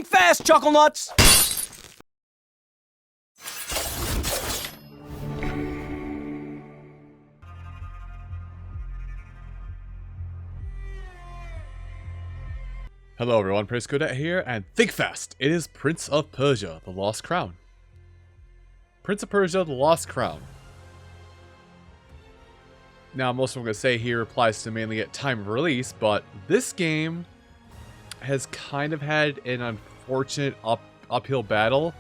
Think fast, Chuckle Nuts! Hello everyone, Prince Kodet here, and think fast! It is Prince of Persia, the Lost Crown. Prince of Persia, the Lost Crown. Now, most of what I'm going to say here applies to mainly at time of release, but this game has kind of had an unfortunate uphill battle,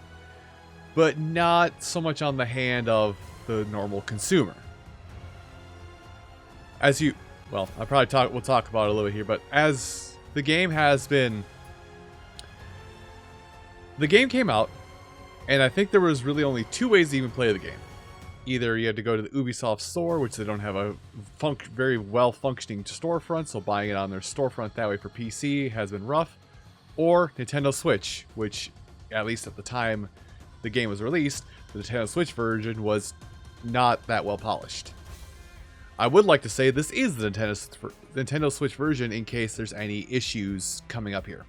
but not so much on the hand of the normal consumer. Well, we'll talk about it a little bit here, but as the game came out, and I think there was really only two ways to even play the game. Either you had to go to the Ubisoft store, which they don't have a very well-functioning storefront, so buying it on their storefront that way for PC has been rough, or Nintendo Switch, which, at least at the time the game was released, the Nintendo Switch version was not that well polished. I would like to say this is the Nintendo Switch version in case there's any issues coming up here.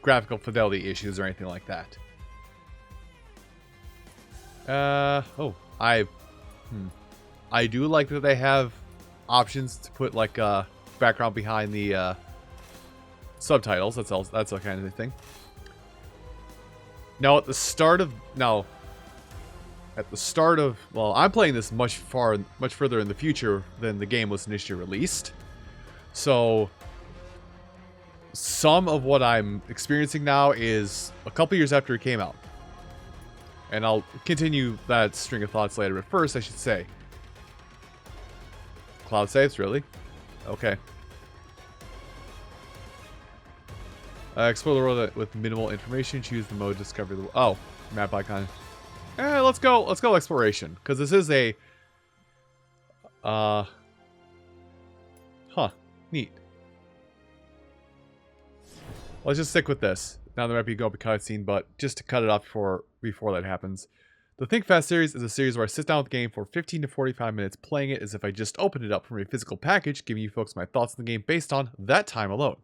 Graphical fidelity issues or anything like that. I do like that they have options to put like a background behind the subtitles. That's a kind of thing. Now at the start of well, I'm playing this much further in the future than the game was initially released. So some of what I'm experiencing now is a couple years after it came out. And I'll continue that string of thoughts later, but first I should say, cloud saves, really? Okay. Explore the world with minimal information. Choose the mode. Discover the... Oh, map icon. Let's go exploration, because this is a... Neat. Let's just stick with this. Now there might be a go cutscene, but just to cut it off before that happens. The Think Fast series is a series where I sit down with the game for 15 to 45 minutes playing it as if I just opened it up from a physical package, giving you folks my thoughts on the game based on that time alone.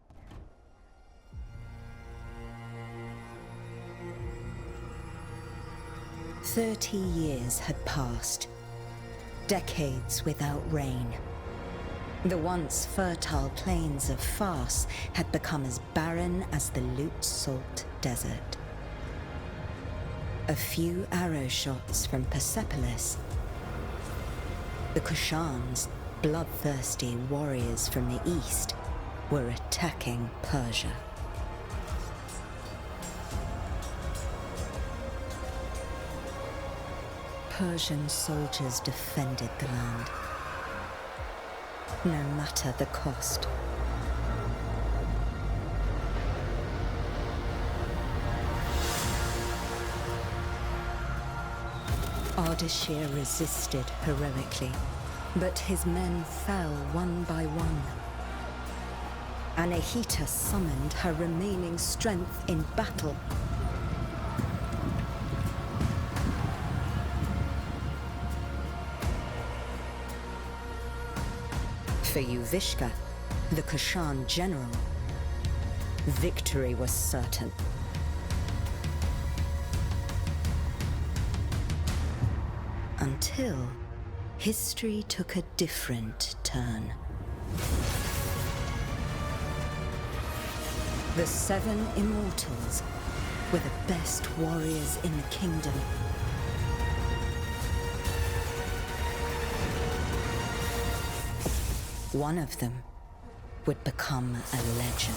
"30 years had passed, decades without rain. The once fertile plains of Fars had become as barren as the Lut-Salt Desert. A few arrow shots from Persepolis, the Kushans, bloodthirsty warriors from the east, were attacking Persia. Persian soldiers defended the land, no matter the cost. Ardashir resisted heroically, but his men fell one by one. Anahita summoned her remaining strength in battle. For Yuvishka, the Kushan general, victory was certain. Until history took a different turn. The 7 immortals were the best warriors in the kingdom. One of them would become a legend.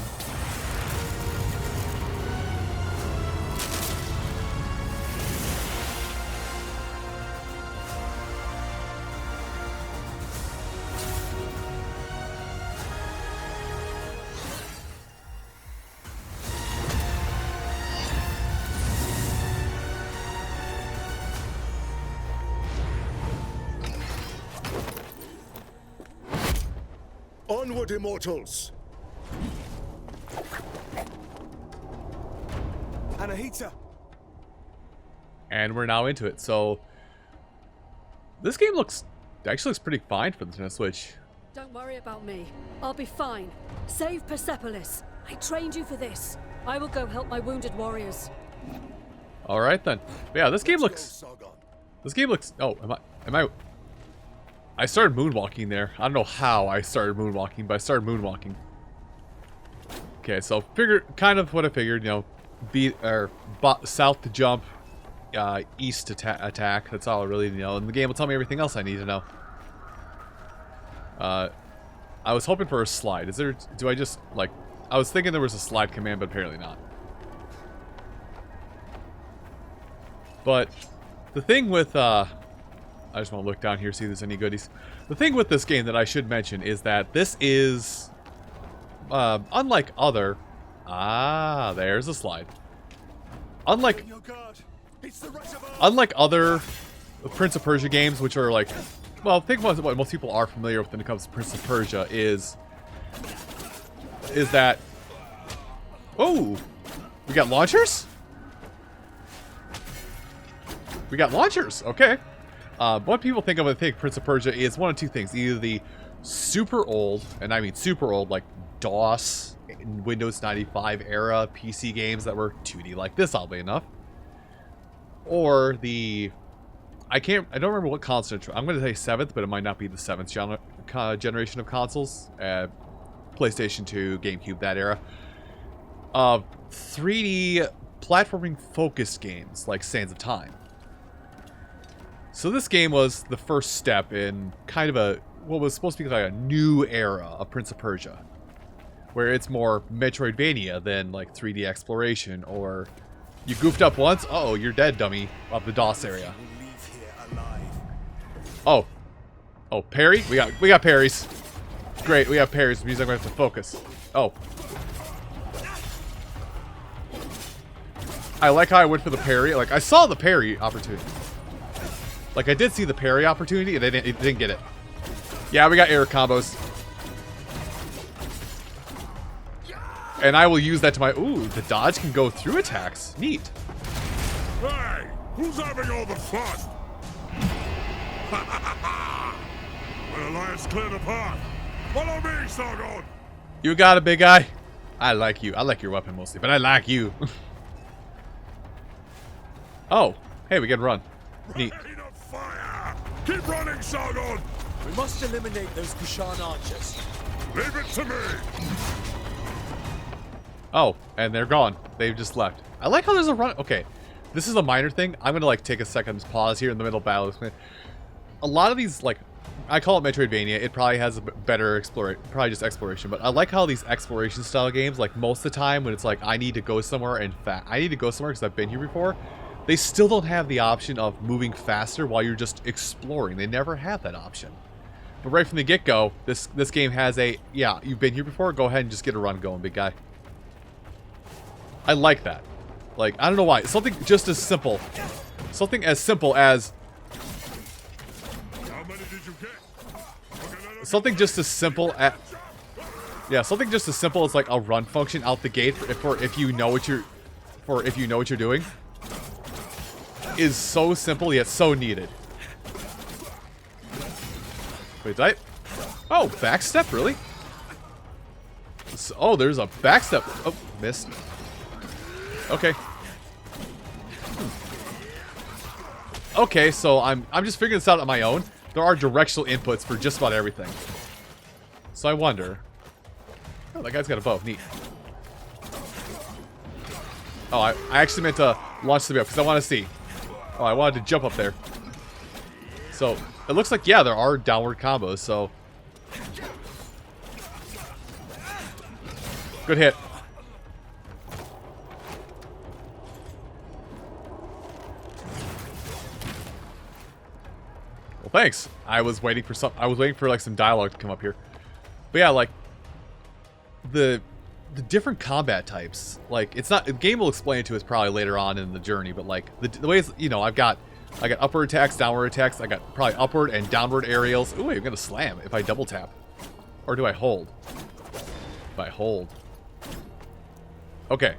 Onward, immortals! Anahita! And we're now into it. So this game actually looks pretty fine for the Nintendo Switch. Don't worry about me. I'll be fine. Save Persepolis. I trained you for this. I will go help my wounded warriors. All right then. But yeah, this game looks. Sargon. This game looks. Oh, am I? I started moonwalking there. I don't know how I started moonwalking, but I started moonwalking. Okay, so kind of what I figured. You know, south to jump, east to attack. That's all I really need to know. And the game will tell me everything else I need to know. I was hoping for a slide. Is there? Do I just like? I was thinking there was a slide command, but apparently not. But the thing with I just want to look down here, see if there's any goodies. The thing with this game that I should mention is that this is unlike other. There's a slide. Unlike other Prince of Persia games, which are like, well, I think what most people are familiar with when it comes to Prince of Persia is that. Oh, we got launchers. We got launchers. Okay. What people think of when they think Prince of Persia is one of two things: either the super old, and I mean super old, like DOS, Windows 95 era PC games that were 2D like this, oddly enough, or the I don't remember what console. I'm going to say 7th, but it might not be the 7th generation of consoles. PlayStation 2, GameCube, that era. 3D platforming focused games like Sands of Time. So this game was the first step in kind of what was supposed to be like a new era of Prince of Persia, where it's more Metroidvania than like 3D exploration, or you goofed up once, oh, you're dead, dummy, up the DOS area. Oh, parry? We got parries. Great, we have parries. It means I'm gonna have to focus. Oh. I like how I went for the parry. Like, I saw the parry opportunity. Like, I did see the parry opportunity, and it didn't get it. Yeah, we got air combos. And I will use that to my... Ooh, the dodge can go through attacks. Neat. Hey, who's having all the fun? When Alliance clear the path, follow me, Sargon. You got it, big guy. I like you. I like your weapon mostly, but I like you. Oh, hey, we can run. Neat. Rain of fire! Keep running, Sargon! We must eliminate those Kushan archers. Leave it to me! Oh, and they're gone. They've just left. I like how there's a run. Okay, this is a minor thing. I'm gonna like take a second pause here in the middle of battle. A lot of these, like, I call it Metroidvania. It probably has a better probably just exploration. But I like how these exploration style games, like most of the time when it's like I need to go somewhere, I need to go somewhere because I've been here before. They still don't have the option of moving faster while you're just exploring. They never have that option. But right from the get-go, this game has a, yeah, you've been here before, go ahead and just get a run going, big guy. I like that. Like, I don't know why. Something just as simple. Something as simple as... How many did you get? Something just as simple as... Yeah, something just as simple as like a run function out the gate if you know what you're doing. Is so simple yet so needed. Wait, did I? Oh, backstep, really? Oh, there's a backstep. Oh, missed. Okay. Okay, so I'm just figuring this out on my own. There are directional inputs for just about everything. So I wonder. Oh, that guy's got a bow. Neat. Oh, I actually meant to launch the bow because I want to see. Oh, I wanted to jump up there. So, it looks like, yeah, there are downward combos, so... Good hit. Well, thanks. I was waiting for like some dialogue to come up here. But yeah, like the different combat types, like it's not, the game will explain it to us probably later on in the journey, but like the ways, you know, I got upward attacks, downward attacks, I got probably upward and downward aerials. Ooh, I'm gonna slam if I double tap. Or do I hold? If I hold. Okay.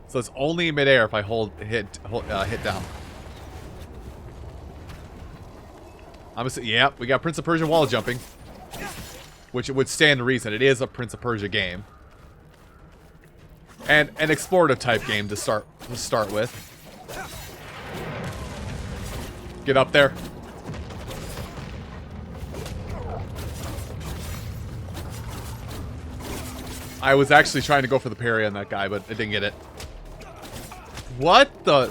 So it's only midair if I hit down. I'm gonna say, yeah, we got Prince of Persia wall jumping. which it would stand to reason. It is a Prince of Persia game. And an explorative type game to start with. Get up there. I was actually trying to go for the parry on that guy, but I didn't get it. What the?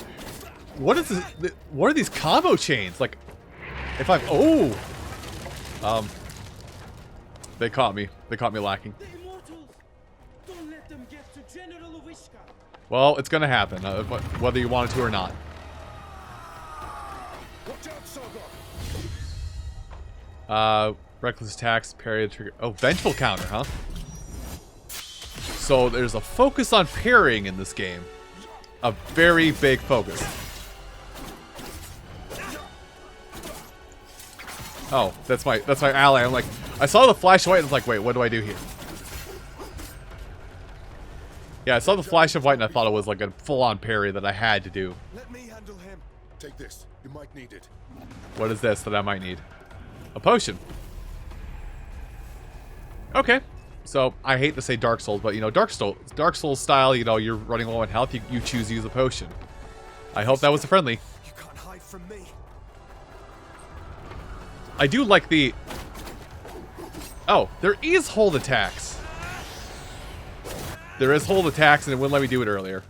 What is this? What are these combo chains? Like, if I've... Oh! They caught me. They caught me lacking. The immortals! Don't let them get to General Wishka. Well, it's gonna happen, whether you want it to or not. Watch out, Saga! Reckless attacks, parry, trigger... Oh, vengeful counter, huh? So there's a focus on parrying in this game. A very big focus. Oh, that's my ally. I'm like, I saw the flash of white and I was like, wait, what do I do here? Yeah, I saw the flash of white and I thought it was like a full-on parry that I had to do. Let me handle him. Take this. You might need it. What is this that I might need? A potion. Okay. So, I hate to say Dark Souls, but, you know, Dark Souls style, you know, you're running low on health, you choose to use a potion. I hope that was a friendly. You can't hide from me. I do like the... Oh, there is hold attacks. There is hold attacks, and it wouldn't let me do it earlier.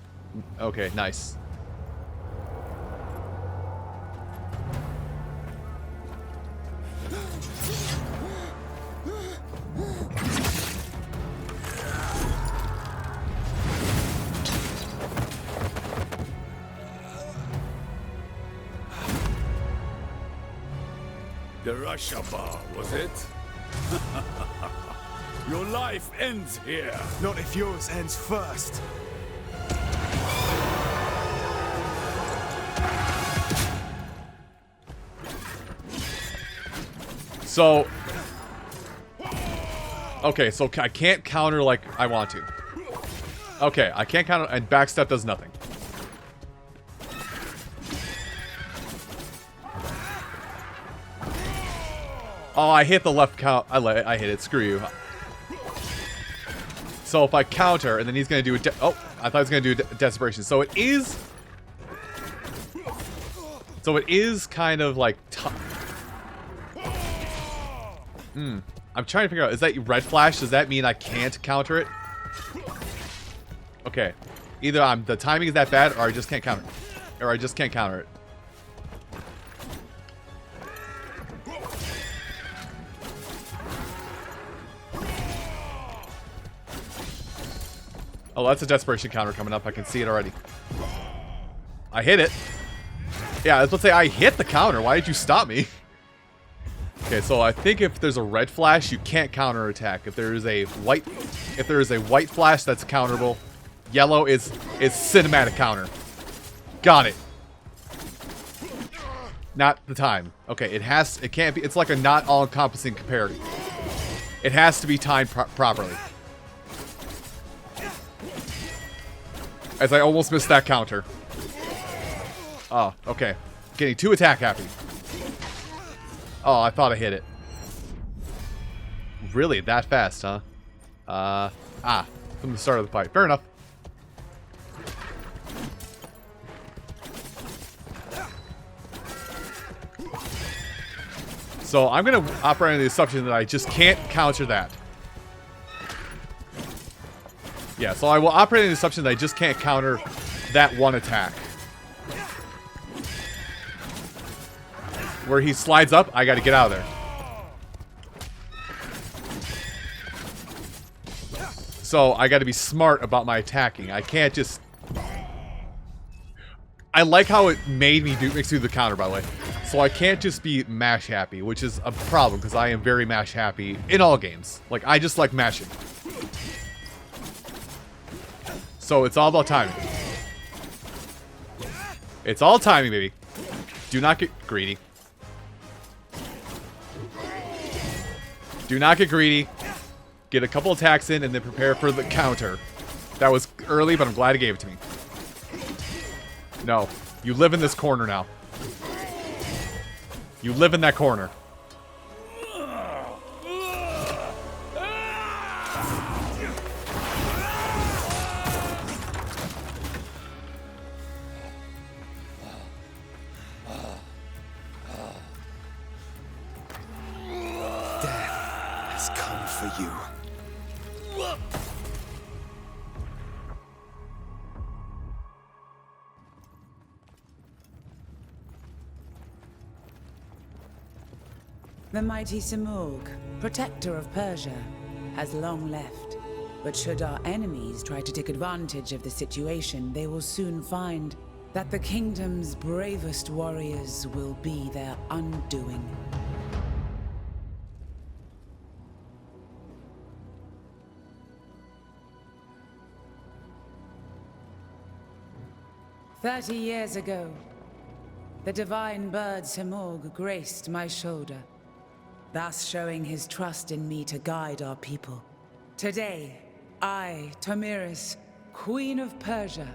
Okay, nice. The Russia bar, was it? Your life ends here. Not if yours ends first. So... Okay, so I can't counter like I want to. Okay, I can't counter, and backstep does nothing. Oh, I hit the left count. I hit it. Screw you. So if I counter, and then he's going to do a... Oh, I thought he was going to do a desperation. So it is... So it is kind of like... I'm trying to figure out, is that red flash? Does that mean I can't counter it? Okay. Either the timing is that bad, or I just can't counter it. Or I just can't counter it. Oh, that's a desperation counter coming up. I can see it already. I hit it. Yeah, I was about to say, I hit the counter. Why did you stop me? Okay, so I think if there's a red flash, you can't counter attack. If there is a white flash, that's counterable. Yellow is cinematic counter. Got it. Not the time. Okay, it can't be, it's like a not all-encompassing parry. It has to be timed properly. As I almost missed that counter. Oh, okay. Getting too attack happy. Oh, I thought I hit it. Really? That fast, huh? From the start of the fight. Fair enough. So I'm going to operate on the assumption that I just can't counter that. Yeah, so I will operate on the assumption that I just can't counter that one attack. Where he slides up, I gotta get out of there. So I gotta be smart about my attacking. I can't just... I like how it made me makes me do the counter, by the way. So I can't just be mash happy, which is a problem, because I am very mash happy in all games. Like, I just like mashing. So it's all about timing. It's all timing, baby. Do not get greedy. Do not get greedy. Get a couple attacks in and then prepare for the counter. That was early, but I'm glad he gave it to me. No. You live in this corner now. You live in that corner. The mighty Simurgh, protector of Persia, has long left. But should our enemies try to take advantage of the situation, they will soon find that the kingdom's bravest warriors will be their undoing. "30 years ago, the divine bird Simurgh graced my shoulder, thus showing his trust in me to guide our people. Today, I, Tomiris, Queen of Persia,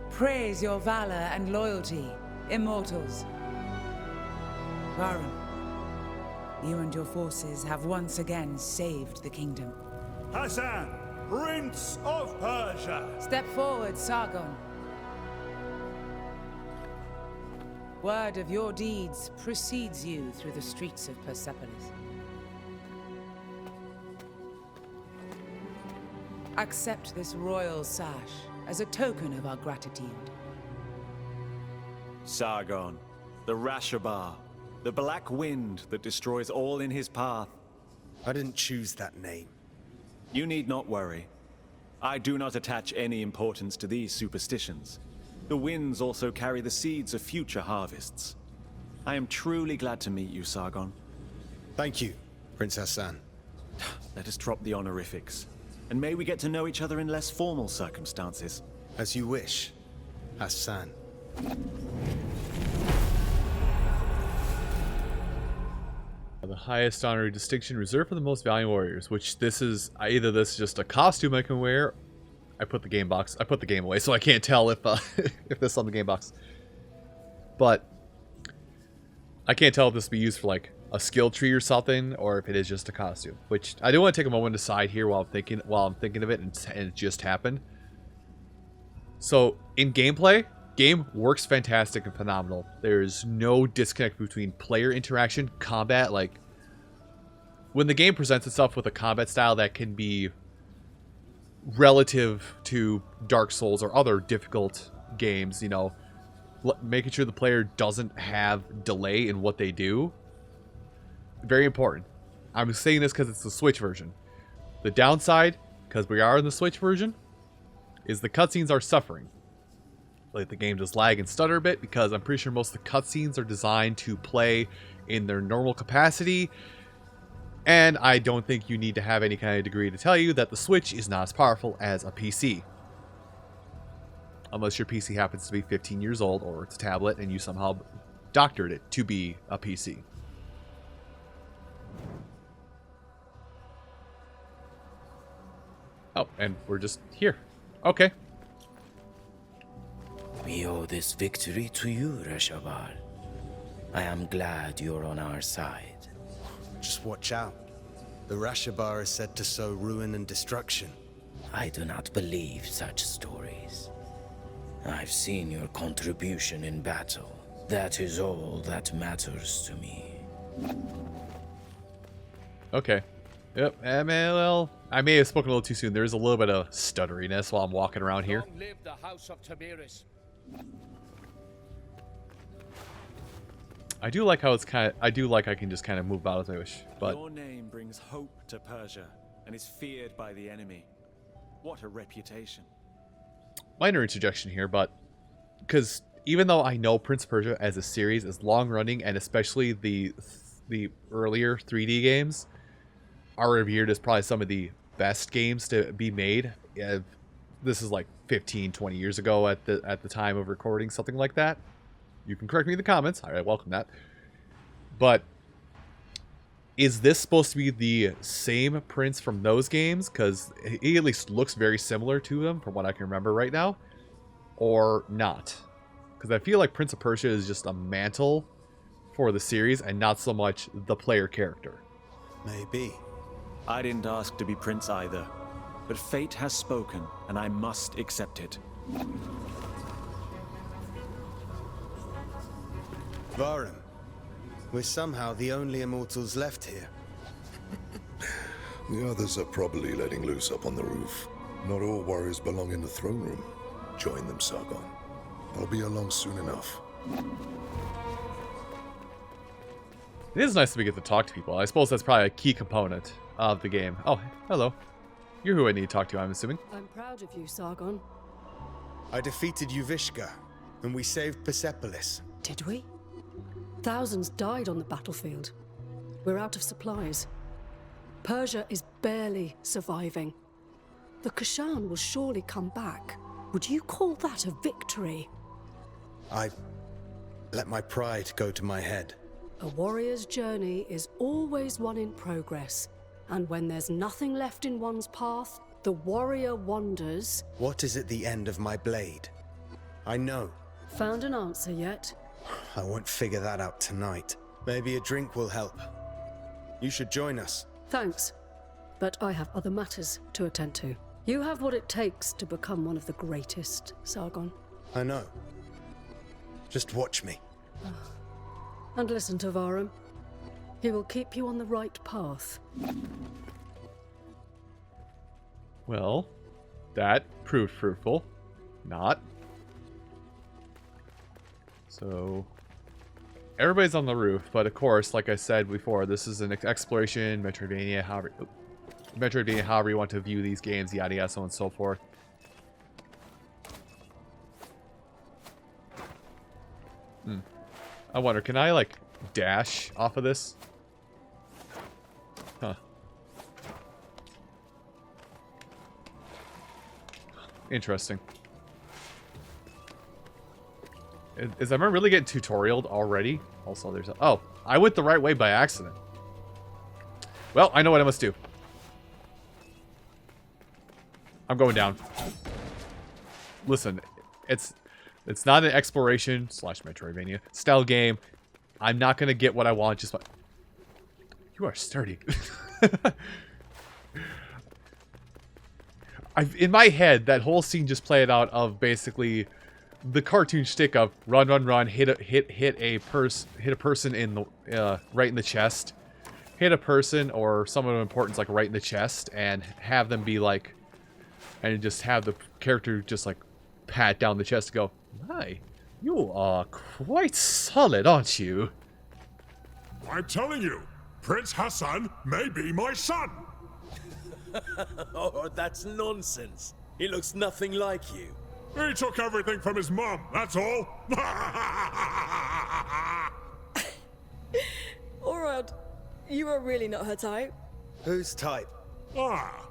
praise your valor and loyalty, immortals. Varum, you and your forces have once again saved the kingdom. Hassan, Prince of Persia! Step forward, Sargon. Word of your deeds precedes you through the streets of Persepolis. Accept this royal sash as a token of our gratitude. Sargon, the Rashabar, the black wind that destroys all in his path. I didn't choose that name. You need not worry. I do not attach any importance to these superstitions. The winds also carry the seeds of future harvests. I am truly glad to meet you, Sargon. Thank you, Prince Hassan. Let us drop the honorifics. And may we get to know each other in less formal circumstances. As you wish, Hassan. The highest honorary distinction reserved for the most valiant warriors, which this is either this is just a costume I can wear. I put the game away, so I can't tell if if this is on the game box. But I can't tell if this will be used for like a skill tree or something, or if it is just a costume. Which I do want to take a moment aside here while I'm thinking of it, and it just happened. So in gameplay, game works fantastic and phenomenal. There's no disconnect between player interaction, combat. Like when the game presents itself with a combat style that can be relative to Dark Souls or other difficult games, you know, making sure the player doesn't have delay in what they do. Very important. I'm saying this because it's the Switch version. The downside, because we are in the Switch version, is the cutscenes are suffering. Like the game does lag and stutter a bit because I'm pretty sure most of the cutscenes are designed to play in their normal capacity. And I don't think you need to have any kind of degree to tell you that the Switch is not as powerful as a PC. Unless your PC happens to be 15 years old or it's a tablet and you somehow doctored it to be a PC. Oh, and we're just here. Okay. We owe this victory to you, Rashabar. I am glad you're on our side. Just watch out. The Rashabar is said to sow ruin and destruction. I do not believe such stories. I've seen your contribution in battle. That is all that matters to me. Okay. Yep. I may have spoken a little too soon. There's a little bit of stutteriness while I'm walking around here. Long live the House of Tomiris. I do like how it's I can just kind of move about as I wish, but Your name brings hope to Persia and is feared by the enemy. What a reputation. Minor interjection here, but because even though I know Prince of Persia as a series is long running, and especially the earlier 3D games are revered as probably some of the best games to be made. This is like 15-20 years ago at the time of recording, something like that. You can correct me in the comments. I welcome that. But is this supposed to be the same Prince from those games? Because he at least looks very similar to them from what I can remember right now. Or not? Because I feel like Prince of Persia is just a mantle for the series and not so much the player character. Maybe. I didn't ask to be prince either, but fate has spoken and I must accept it. Varum, we're somehow the only immortals left here. The others are probably letting loose up on the roof. Not all warriors belong in the throne room. Join them, Sargon. I'll be along soon enough. It is nice that we get to talk to people. I suppose that's probably a key component of the game. Oh, hello. You're who I need to talk to, I'm assuming. I'm proud of you, Sargon. I defeated Yuvishka, and we saved Persepolis. Did we? Thousands died on the battlefield. We're out of supplies. Persia is barely surviving. The Kashan will surely come back. Would you call that a victory? I let my pride go to my head. A warrior's journey is always one in progress, and when there's nothing left in one's path, the warrior wanders. What is at the end of my blade? I know. Found an answer yet? I won't figure that out tonight. Maybe a drink will help. You should join us. Thanks, but I have other matters to attend to. You have what it takes to become one of the greatest, Sargon. I know. Just watch me. And listen to Varum. He will keep you on the right path. Well, that proved fruitful. Not. So, everybody's on the roof, but of course, like I said before, this is an exploration, Metroidvania, however you want to view these games, yada yada, so on and so forth. I wonder, can I, like, dash off of this? Huh. Interesting. Is am I really getting tutorialed already? Also, there's a... Oh, I went the right way by accident. Well, I know what I must do. I'm going down. Listen, it's not an exploration / Metroidvania style game. I'm not gonna get what I want just by... You are sturdy. In my head, that whole scene just played out of basically the cartoon shtick of run, run, run, hit a person in the right in the chest, hit a person or someone of importance like right in the chest, and have them be like, and just have the character just like pat down the chest and go, "My, you are quite solid, aren't you?" I'm telling you, Prince Hassan may be my son. Oh, that's nonsense. He looks nothing like you. He took everything from his mum, that's all. Warlord, you are really not her type. Whose type? Ah,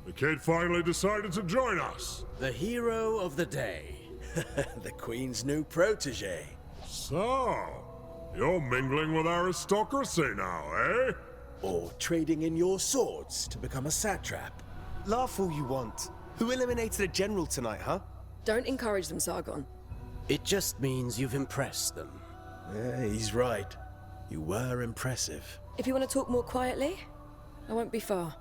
the kid finally decided to join us. The hero of the day. The Queen's new protege. So, you're mingling with aristocracy now, eh? Or trading in your swords to become a satrap. Laugh all you want. Who eliminated a general tonight, huh? Don't encourage them, Sargon. It just means you've impressed them. Yeah, he's right. You were impressive. If you want to talk more quietly, I won't be far.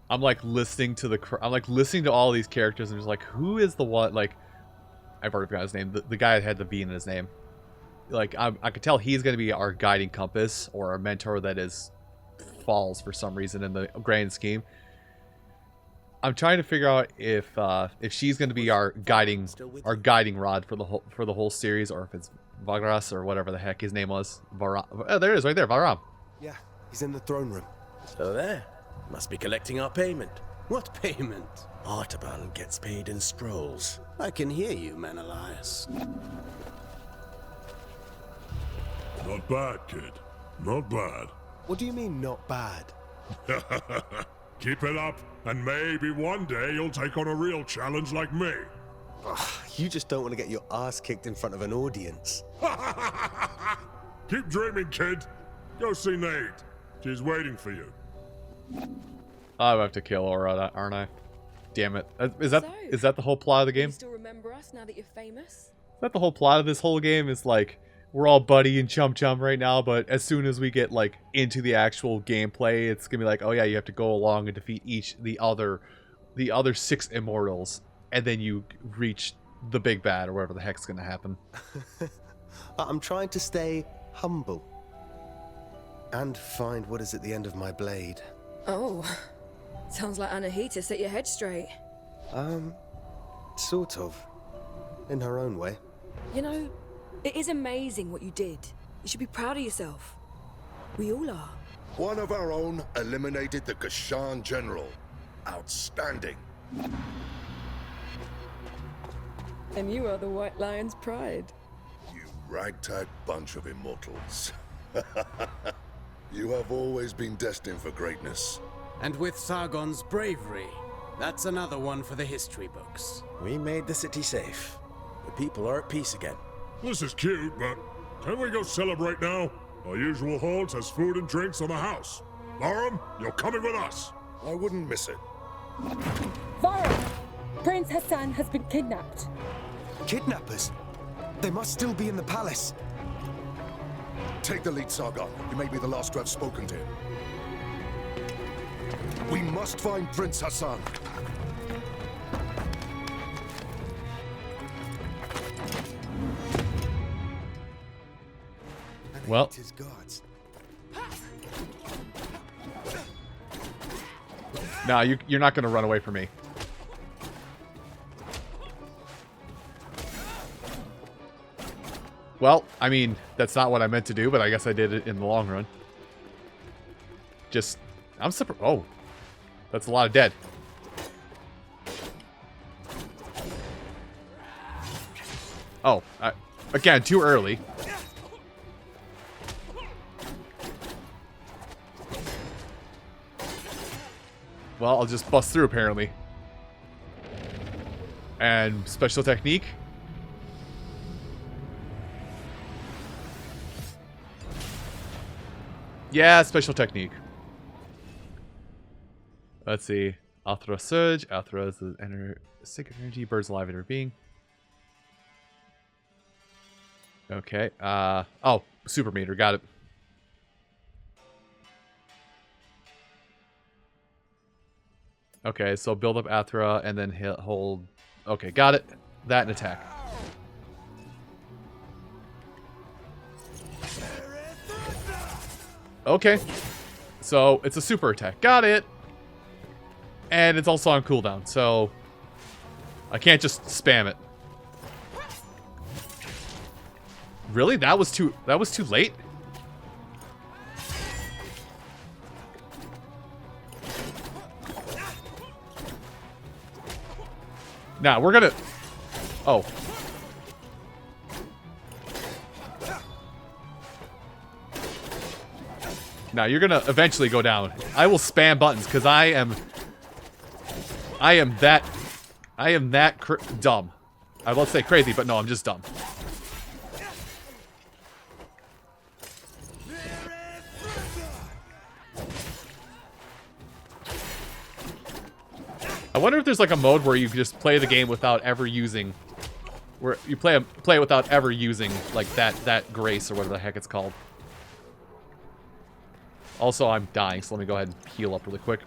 I'm like listening to all these characters and just like, who is the one, like, I've already forgot his name, the guy that had the V in his name. Like, I could tell he's going to be our guiding compass or our mentor that falls for some reason in the grand scheme. I'm trying to figure out if she's going to be our guiding rod for the whole series, or if it's Vagras or whatever the heck his name was. Oh, there it is, right there, Varam. Yeah, he's in the throne room. So there. Must be collecting our payment. What payment? Artaban gets paid in scrolls. I can hear you, Menelaus. Not bad, kid. Not bad. What do you mean, not bad? Keep it up, and maybe one day you'll take on a real challenge like me. Ugh, you just don't want to get your ass kicked in front of an audience. Keep dreaming, kid. Go see Nate. She's waiting for you. I have to kill Aura, aren't I? Damn it. Is that the whole plot of the game? You still remember us now that you're famous? Is that the whole plot of this whole game? Is like, we're all buddy and chum right now, but as soon as we get like into the actual gameplay, it's gonna be like, oh yeah, you have to go along and defeat the other 6 immortals, and then you reach the big bad or whatever the heck's gonna happen. I'm trying to stay humble. And find what is at the end of my blade. Oh, sounds like Anahita set your head straight. Sort of. In her own way. You know, it is amazing what you did. You should be proud of yourself. We all are. One of our own eliminated the Kashan general. Outstanding. And you are the White Lion's pride. You ragtag bunch of immortals. You have always been destined for greatness. And with Sargon's bravery, that's another one for the history books. We made the city safe. The people are at peace again. This is cute, but can we go celebrate now? Our usual halt has food and drinks on the house. Laram, you're coming with us. I wouldn't miss it. Vara! Prince Hassan has been kidnapped. Kidnappers? They must still be in the palace. Take the lead, Sargon. You may be the last to have spoken to him. We must find Prince Hassan. Well. Nah, you're not going to run away from me. Well, I mean, that's not what I meant to do, but I guess I did it in the long run. Just, I'm surprised. Oh, that's a lot of dead. Oh, again, too early. Well, I'll just bust through, apparently. And special technique. Yeah, special technique. Let's see. Athra Surge. Athra is the sacred energy. Birds alive in her being. Okay. Oh, super meter. Got it. Okay, so build up Athra and then hit, hold. Okay, got it. That and attack. Okay. So it's a super attack. Got it. And it's also on cooldown, so I can't just spam it. Really? That was too late? Nah, we're gonna... Oh. Now you're gonna eventually go down. I will spam buttons because I am that dumb. I was about to say crazy, but no, I'm just dumb. I wonder if there's like a mode where you just play the game without ever using, where you play it without ever using like that grace or whatever the heck it's called. Also, I'm dying, so let me go ahead and heal up really quick.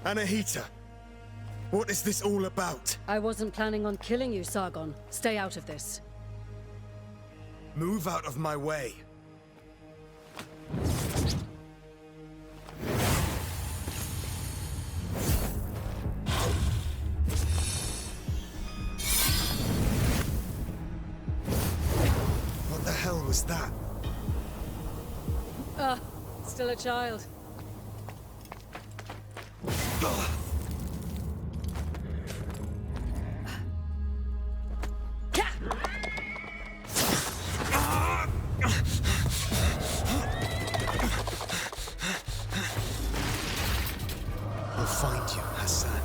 Anahita, what is this all about? I wasn't planning on killing you, Sargon. Stay out of this. Move out of my way. What the hell was that? Still a child. I'll find you, Hassan.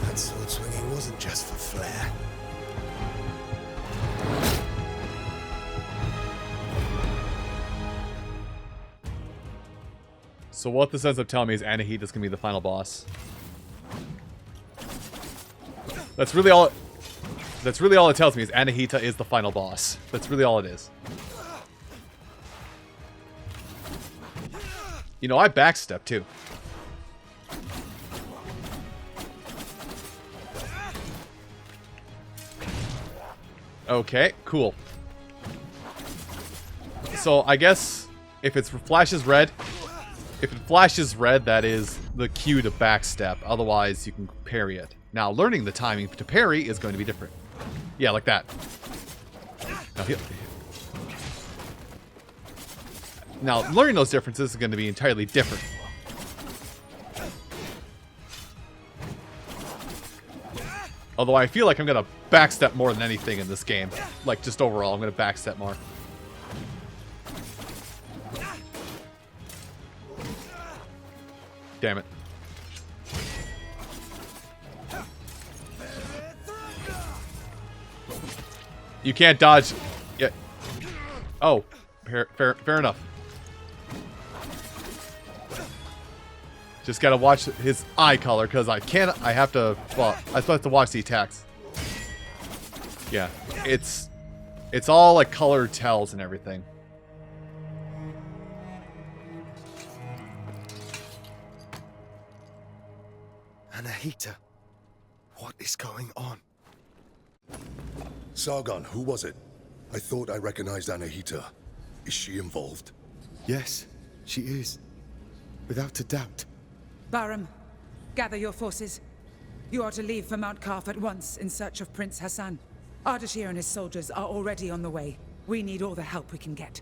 That sword swinging wasn't just for flair. So what this ends up telling me is Anahita's gonna be the final boss. That's really all it tells me is Anahita is the final boss. That's really all it is. You know, I backstep too. Okay, cool. So I guess if it flashes red, that is the cue to backstep. Otherwise, you can parry it. Now, learning the timing to parry is going to be different. Yeah, like that. Now, learning those differences is going to be entirely different. Although I feel like I'm going to backstep more than anything in this game. Like, just overall, I'm going to backstep more. Damn it. You can't dodge. Yeah. Oh, fair enough. Just gotta watch his eye color, because I have to, well, I still have to watch the attacks. Yeah, it's all like color tells and everything. Anahita, what is going on? Sargon, who was it? I thought I recognized Anahita. Is she involved? Yes, she is. Without a doubt. Baram, gather your forces. You are to leave for Mount Karf at once in search of Prince Hassan. Ardashir and his soldiers are already on the way. We need all the help we can get.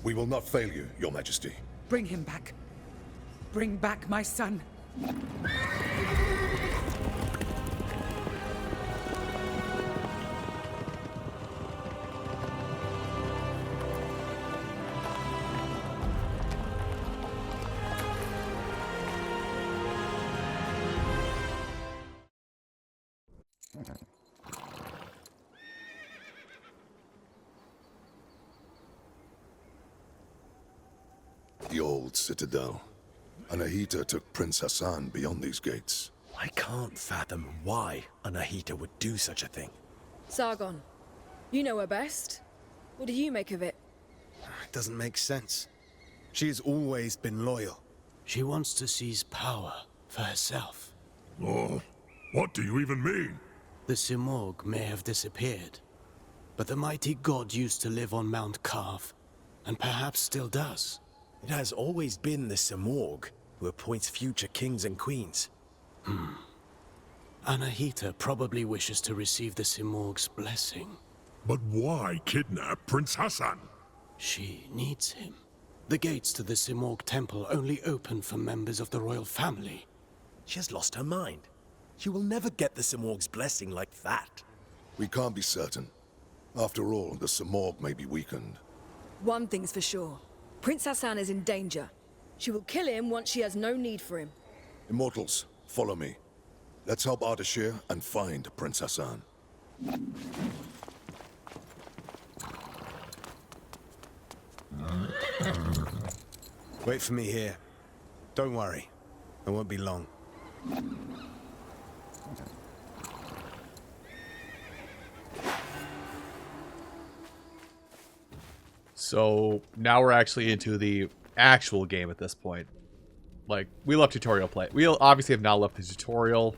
We will not fail you, Your Majesty. Bring him back. Bring back my son. The old citadel. Anahita took Prince Hassan beyond these gates. I can't fathom why Anahita would do such a thing. Sargon, you know her best. What do you make of it? It doesn't make sense. She has always been loyal. She wants to seize power for herself. Oh, what do you even mean? The Simorg may have disappeared, but the mighty god used to live on Mount Karf, and perhaps still does. It has always been the Simorg who appoints future kings and queens. Anahita probably wishes to receive the Simorg's blessing. But why kidnap Prince Hassan? She needs him. The gates to the Simorg temple only open for members of the royal family. She has lost her mind. She will never get the Simorg's blessing like that. We can't be certain. After all, the Simorg may be weakened. One thing's for sure. Prince Hassan is in danger. She will kill him once she has no need for him. Immortals, follow me. Let's help Ardashir and find Prince Hassan. Wait for me here. Don't worry. I won't be long. So now we're actually into the actual game at this point. Like, we left tutorial play. We obviously have now left the tutorial,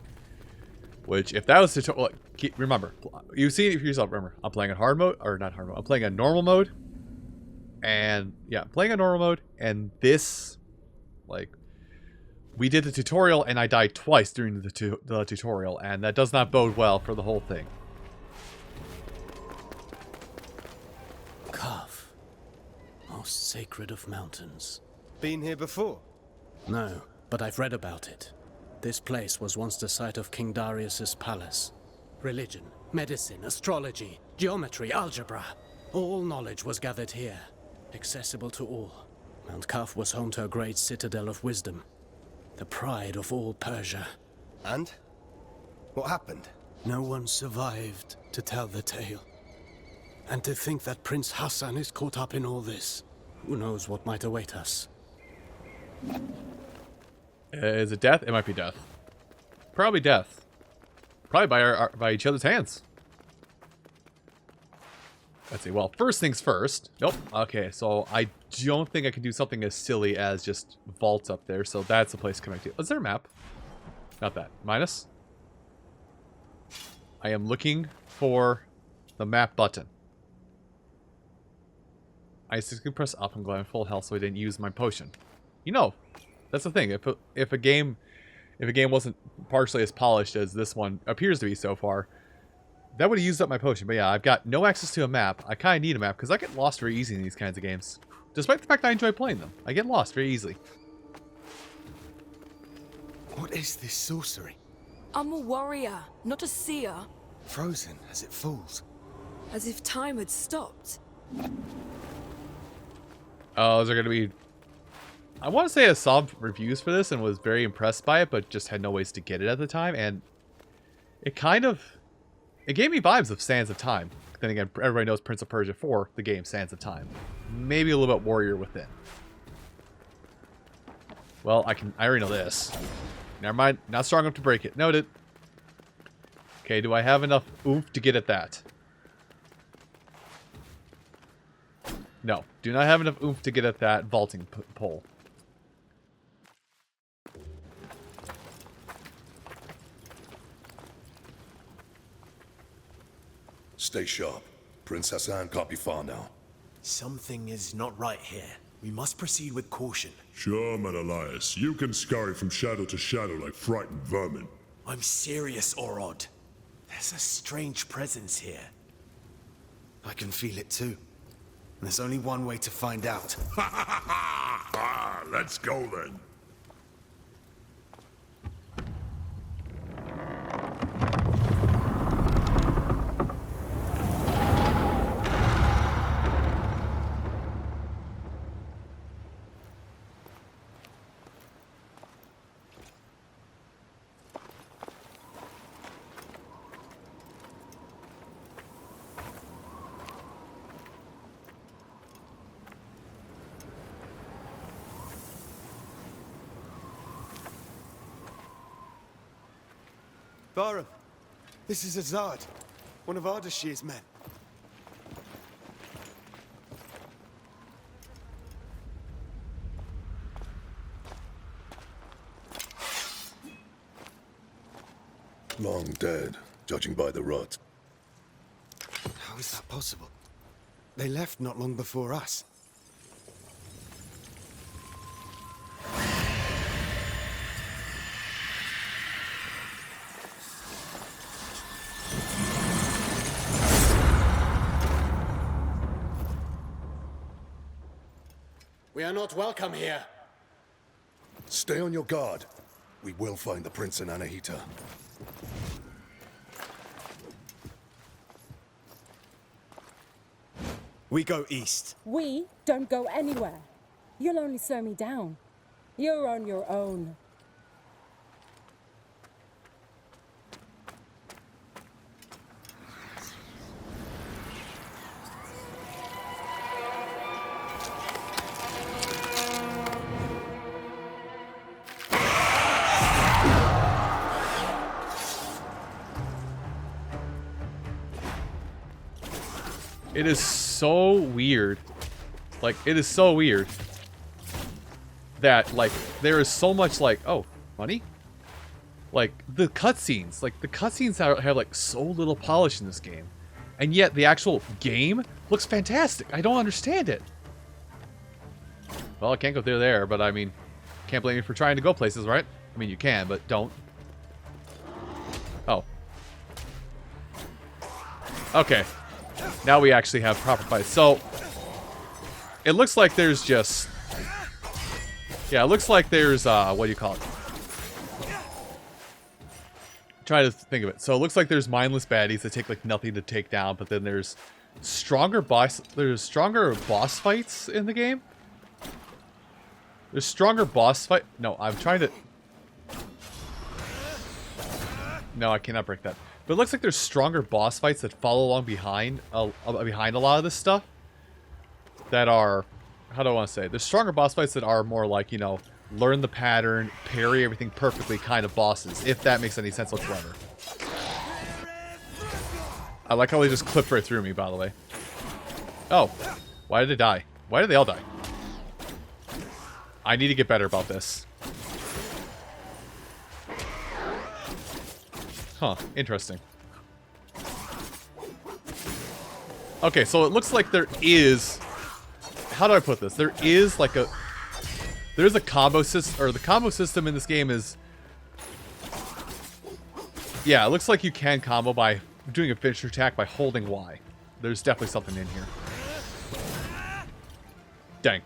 which if that was tutorial, remember, you see it for yourself. Remember, I'm playing on hard mode, or not hard mode. I'm playing on normal mode, and yeah, playing on normal mode. And this, like, we did the tutorial, and I died twice during the tutorial, and that does not bode well for the whole thing. Karf, most sacred of mountains. Been here before? No, but I've read about it. This place was once the site of King Darius's palace. Religion, medicine, astrology, geometry, algebra. All knowledge was gathered here, accessible to all. Mount Karf was home to a great citadel of wisdom, the pride of all Persia. And? What happened? No one survived to tell the tale. And to think that Prince Hassan is caught up in all this. Who knows what might await us? Is it death? It might be death. Probably death. Probably by each other's hands. Let's see. Well, first things first. Nope. Okay, so I don't think I can do something as silly as just vaults up there. So that's the place to connect to. Is there a map? Not that. Minus. I am looking for The map button. I just press up and go in full health so I didn't use my potion. You know, that's the thing. If a game wasn't partially as polished as this one appears to be so far, that would have used up my potion. But yeah, I've got no access to a map. I kind of need a map because I get lost very easy in these kinds of games. Despite the fact that I enjoy playing them, I get lost very easily. What is this sorcery? I'm a warrior, not a seer. Frozen as it falls. As if time had stopped. Oh, is there going to be... I want to say I saw reviews for this and was very impressed by it, but just had no ways to get it at the time. And it kind of... It gave me vibes of Sands of Time. Then again, everybody knows Prince of Persia 4, the game Sands of Time. Maybe a little bit Warrior Within. Well, I already know this. Never mind, not strong enough to break it. Noted. Okay, do I have enough oomph to get at that? No, do not have enough oomph to get at that vaulting pole. Stay sharp. Prince Hassan can't be far now. Something is not right here. We must proceed with caution. Sure, Menelaus. You can scurry from shadow to shadow like frightened vermin. I'm serious, Orod. There's a strange presence here. I can feel it too. There's only one way to find out. Let's go then. Barum, this is Azad, one of Ardashir's men. Long dead, judging by the rot. How is that possible? They left not long before us. We are not welcome here. Stay on your guard. We will find the Prince and Anahita. We go east. We don't go anywhere. You'll only slow me down. You're on your own. It is so weird. Like, it is so weird that, like, there is so much, like, oh, money? Like, the cutscenes. Like, the cutscenes have, like, so little polish in this game. And yet, the actual game looks fantastic. I don't understand it. Well, I can't go through there, but, I mean, can't blame you for trying to go places, right? I mean, you can, but don't. Oh. Okay. Now we actually have proper fights. So, it looks like there's just... Yeah, it looks like there's, what do you call it? Try to think of it. So it looks like there's mindless baddies that take, like, nothing to take down, but then there's stronger boss fights in the game. There's stronger boss fight... No, I'm trying to... No, I cannot break that. But it looks like there's stronger boss fights that follow along behind a lot of this stuff. That are, how do I want to say it? There's stronger boss fights that are more like, you know, learn the pattern, parry everything perfectly kind of bosses. If that makes any sense whatsoever. I like how they just clipped right through me, by the way. Oh, why did they die? Why did they all die? I need to get better about this. Huh, interesting. Okay, so it looks like there is... How do I put this? There is like a... There's a combo system, or the combo system in this game is... Yeah, it looks like you can combo by doing a finisher attack by holding Y. There's definitely something in here. Dang.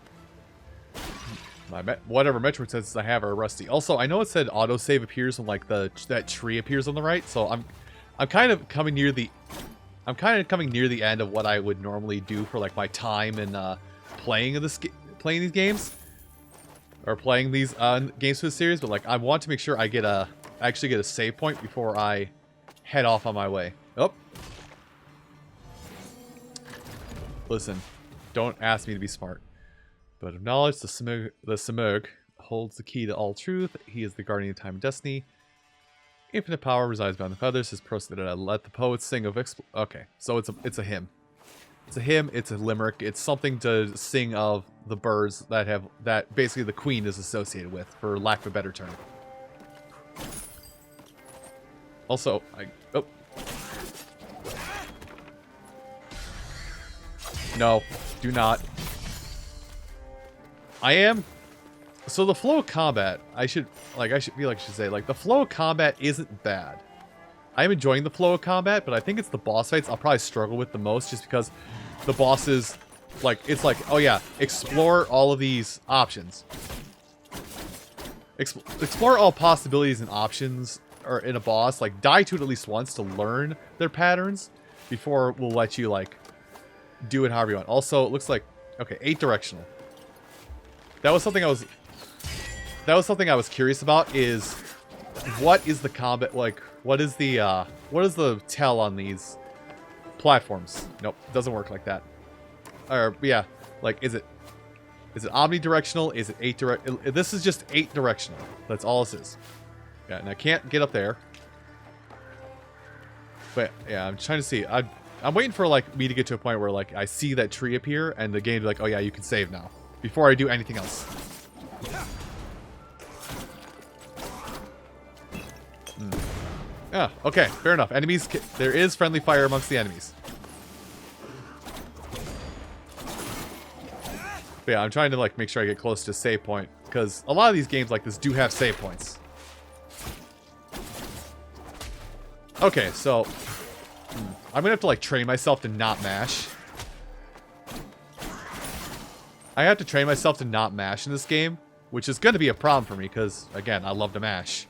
Whatever Metroid says I have are rusty. Also, I know it said autosave appears when like that tree appears on the right, so I'm kind of coming near the end of what I would normally do for like my time in playing these games or playing these games for the series. But like I want to make sure I actually get a save point before I head off on my way. Oh, listen, don't ask me to be smart. But of knowledge, the Simurgh holds the key to all truth. He is the guardian of time and destiny. Infinite power resides beyond the feathers. His prose that let the poets sing of okay, so it's a hymn. It's a hymn. It's a limerick. It's something to sing of the birds that basically the queen is associated with, for lack of a better term. Also, no, do not. So the flow of combat, I should say, like, the flow of combat isn't bad. I'm enjoying the flow of combat, but I think it's the boss fights I'll probably struggle with the most, just because the bosses, like, it's like, oh yeah, explore all of these options. Explore all possibilities and options or in a boss, like, die to it at least once to learn their patterns before we'll let you, like, do it however you want. Also, it looks like, okay, 8 directional. That was something I was curious about, is what is the combat, like, what is the tell on these platforms? Nope, doesn't work like that. Or, yeah, like, is it omnidirectional? Is it 8 direct? This is just 8 directional. That's all this is. Yeah, and I can't get up there. But, yeah, I'm trying to see. I'm waiting for, like, me to get to a point where, like, I see that tree appear, and the game be like, oh yeah, you can save now, before I do anything else. Yeah, okay, fair enough. Enemies, there is friendly fire amongst the enemies. But yeah, I'm trying to, like, make sure I get close to a save point, because a lot of these games like this do have save points. Okay, so I'm gonna have to, like, train myself to not mash. I have to train myself to not mash in this game, which is gonna be a problem for me, because, again, I love to mash.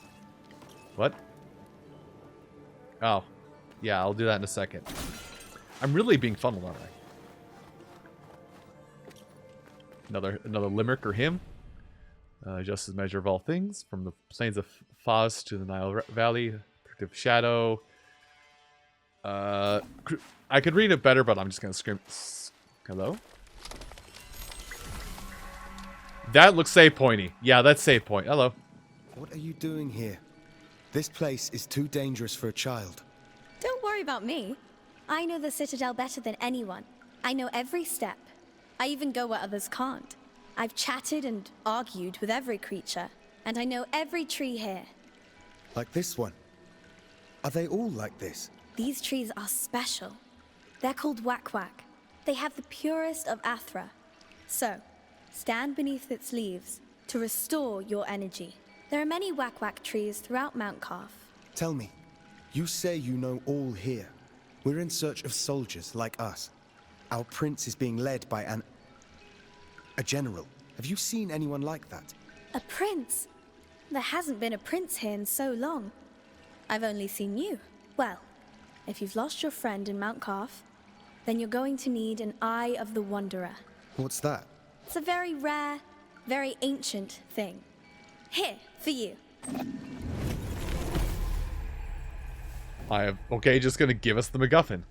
What? Oh. Yeah, I'll do that in a second. I'm really being funneled, aren't I? Another limerick or hymn. Just as measure of all things, from the plains of Faz to the Nile Valley, protective shadow. I could read it better, but I'm just gonna scream. Hello? That looks save pointy. Yeah, that's save point. Hello. What are you doing here? This place is too dangerous for a child. Don't worry about me. I know the Citadel better than anyone. I know every step. I even go where others can't. I've chatted and argued with every creature, and I know every tree here. Like this one? Are they all like this? These trees are special. They're called Wak-Wak. They have the purest of Athra. So, stand beneath its leaves to restore your energy. There are many Wak-Wak trees throughout Mount Calf. Tell me, you say you know all here. We're in search of soldiers like us. Our prince is being led by a general. Have you seen anyone like that? A prince? There hasn't been a prince here in so long. I've only seen you. Well, if you've lost your friend in Mount Calf, then you're going to need an Eye of the Wanderer. What's that? It's a very rare, very ancient thing. Here, for you. Okay, just gonna give us the MacGuffin.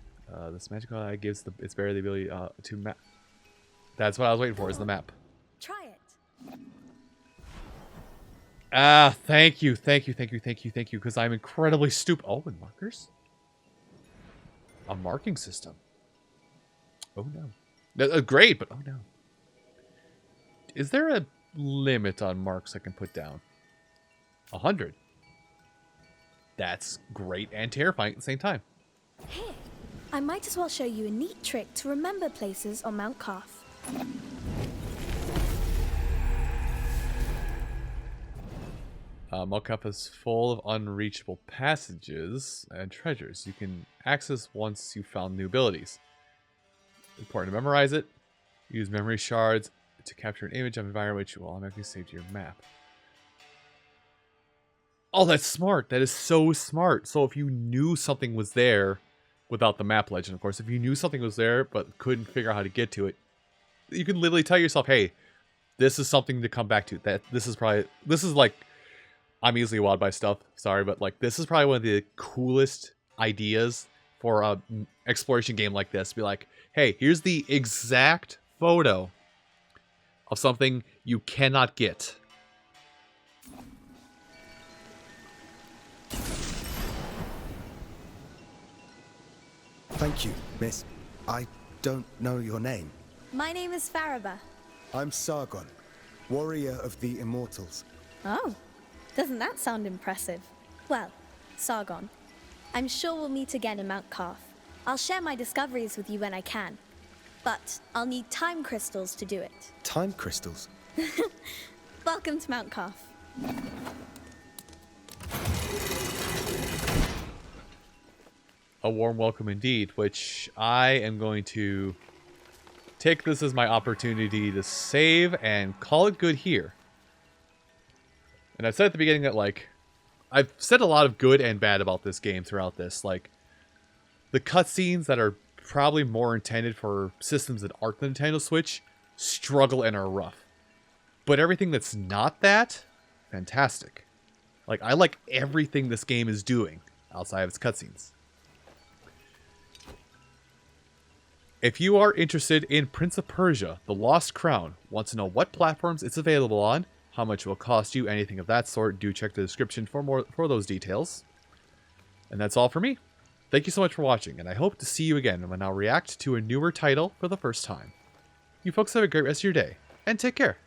This magical eye gives its bearer the ability to map. That's what I was waiting for, is the map. Try it. Ah, thank you, because I'm incredibly stupid. Oh, and markers? A marking system. Oh no. Great, but oh no. Is there a limit on marks I can put down? 100. That's great and terrifying at the same time. Here. I might as well show you a neat trick to remember places on Mount Calf. Mount Calf is full of unreachable passages and treasures you can access once you've found new abilities. Important to memorize it. Use memory shards to capture an image of environment which will automatically save to your map. Oh, that's smart. That is so smart. So if you knew something was there, without the map legend, of course, if you knew something was there but couldn't figure out how to get to it, you can literally tell yourself, hey, this is something to come back to. This is like, I'm easily wowed by stuff, sorry, but like this is probably one of the coolest ideas for a exploration game like this. Be like, hey, here's the exact photo of something you cannot get. Thank you, miss. I don't know your name. My name is Faraba. I'm Sargon, warrior of the immortals. Oh, doesn't that sound impressive? Well, Sargon, I'm sure we'll meet again in Mount Calf. I'll share my discoveries with you when I can. But I'll need time crystals to do it. Time crystals? Welcome to Mount Calf. A warm welcome indeed, which I am going to take this as my opportunity to save and call it good here. And I said at the beginning that, like, I've said a lot of good and bad about this game throughout this. Like, the cutscenes that are probably more intended for systems that aren't the Nintendo Switch struggle and are rough. But everything that's not that, fantastic. Like, I like everything this game is doing outside of its cutscenes. If you are interested in Prince of Persia, The Lost Crown, want to know what platforms it's available on, how much it will cost you, anything of that sort, do check the description for those details. And that's all for me. Thank you so much for watching, and I hope to see you again when I'll react to a newer title for the first time. You folks have a great rest of your day, and take care.